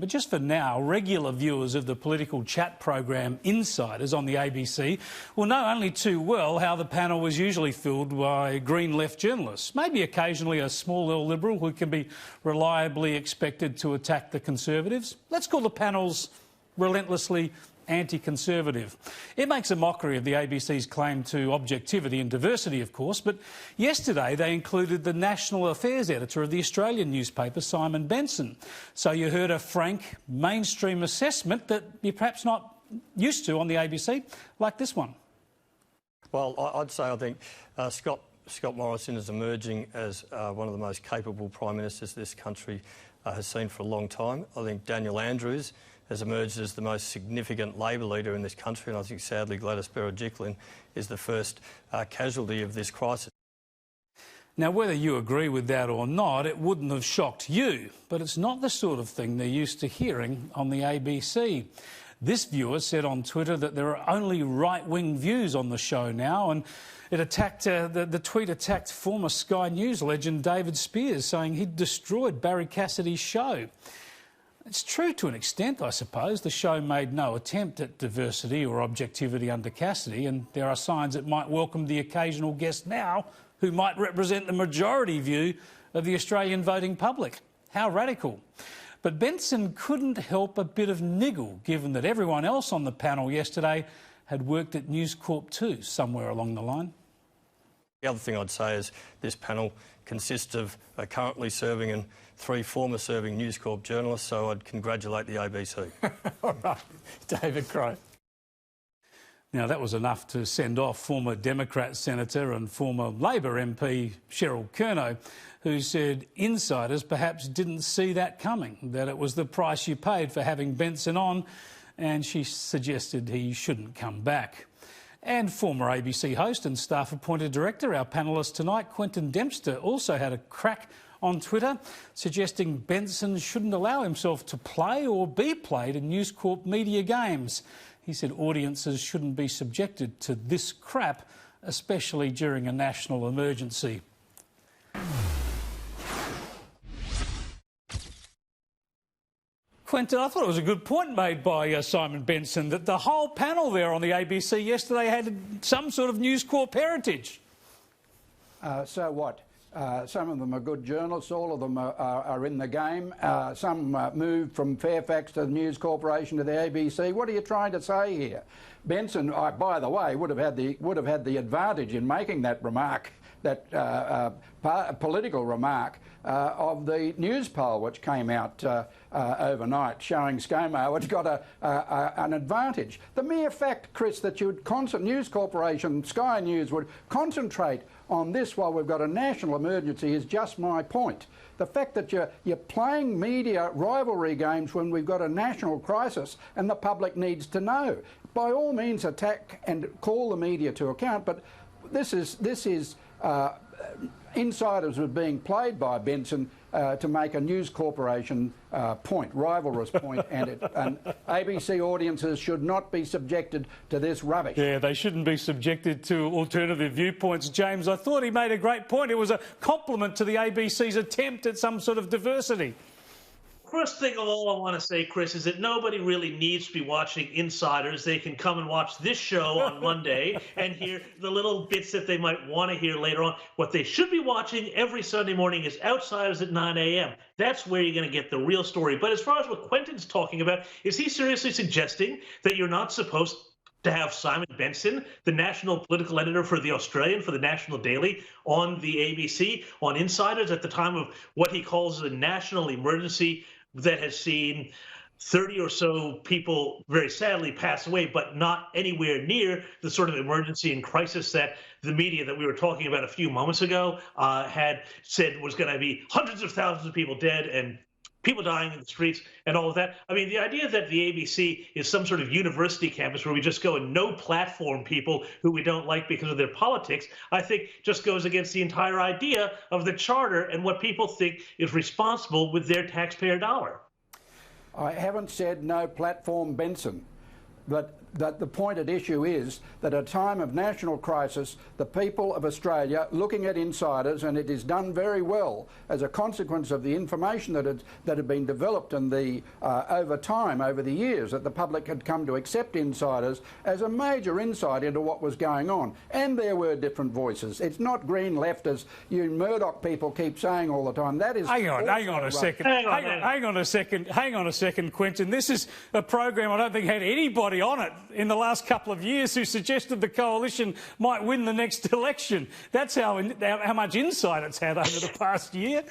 But just for now, regular viewers of the political chat program Insiders on the ABC will know only too well how the panel was usually filled by Green left journalists, maybe occasionally a small L Liberal who can be reliably expected to attack the Conservatives. Let's call the panels relentlessly anti-conservative. It makes a mockery of the ABC's claim to objectivity and diversity, of course, but yesterday they included the national affairs editor of the Australian newspaper, Simon Benson. So you heard a frank, mainstream assessment that you're perhaps not used to on the ABC, like this one. Well, I'd say I think Scott Morrison is emerging as one of the most capable Prime Ministers this country has seen for a long time. I think Daniel Andrews has emerged as the most significant Labor leader in this country, and I think sadly Gladys Berejiklian is the first casualty of this crisis. Now, whether you agree with that or not, it wouldn't have shocked you, but it's not the sort of thing they're used to hearing on the ABC. This viewer said on Twitter that there are only right-wing views on the show now, and it attacked the tweet attacked former Sky News legend David Spears, saying he'd destroyed Barry Cassidy's show. It's true to an extent, I suppose. The show made no attempt at diversity or objectivity under Cassidy, and there are signs it might welcome the occasional guest now who might represent the majority view of the Australian voting public. How radical. But Benson couldn't help a bit of niggle, given that everyone else on the panel yesterday had worked at News Corp too, somewhere along the line. The other thing I'd say is this panel consists of currently serving and 3 former serving News Corp journalists, so I'd congratulate the ABC. All right, David Crowe. Now, that was enough to send off former Democrat Senator and former Labor MP Cheryl Kernot, who said insiders perhaps didn't see that coming, that it was the price you paid for having Benson on, and she suggested he shouldn't come back. And former ABC host and staff-appointed director, our panellist tonight, Quentin Dempster, also had a crack on Twitter, suggesting Benson shouldn't allow himself to play or be played in News Corp media games. He said audiences shouldn't be subjected to this crap, especially during a national emergency. Quentin, I thought it was a good point made by Simon Benson, that the whole panel there on the ABC yesterday had some sort of News Corp heritage. So what? Some of them are good journalists, all of them are in the game. Some moved from Fairfax to the News Corporation to the ABC. What are you trying to say here? Benson, by the way, would have had the advantage in making that remark, that political remark, of the news poll which came out overnight showing ScoMo had got an advantage. The mere fact, Chris, that News Corporation, Sky News would concentrate on this while we've got a national emergency is just my point. The fact that you're playing media rivalry games when we've got a national crisis and the public needs to know. By all means attack and call the media to account, but this is insiders were being played by Benson to make a News Corporation point, rivalrous point, and ABC audiences should not be subjected to this rubbish. Yeah, they shouldn't be subjected to alternative viewpoints, James. I thought he made a great point. It was a compliment to the ABC's attempt at some sort of diversity. First thing of all I want to say, Chris, is that nobody really needs to be watching Insiders. They can come and watch this show on Monday and hear the little bits that they might want to hear later on. What they should be watching every Sunday morning is Outsiders at 9 a.m. That's where you're going to get the real story. But as far as what Quentin's talking about, is he seriously suggesting that you're not supposed to have Simon Benson, the national political editor for The Australian, for the National Daily, on the ABC, on Insiders at the time of what he calls a national emergency that has seen 30 or so people very sadly pass away, but not anywhere near the sort of emergency and crisis that the media that we were talking about a few moments ago had said was going to be hundreds of thousands of people dead and people dying in the streets and all of that. I mean, the idea that the ABC is some sort of university campus where we just go and no platform people who we don't like because of their politics, I think just goes against the entire idea of the charter and what people think is responsible with their taxpayer dollar. I haven't said no platform Benson. But that the point at issue is that at a time of national crisis, the people of Australia looking at insiders, and it is done very well as a consequence of the information that had been developed and the over time, over the years, that the public had come to accept insiders as a major insight into what was going on. And there were different voices. It's not green left as you Murdoch people keep saying all the time. That is hang on a second, Quentin. This is a program I don't think had anybody on it in the last couple of years who suggested the coalition might win the next election. That's how much insight it's had over the past year.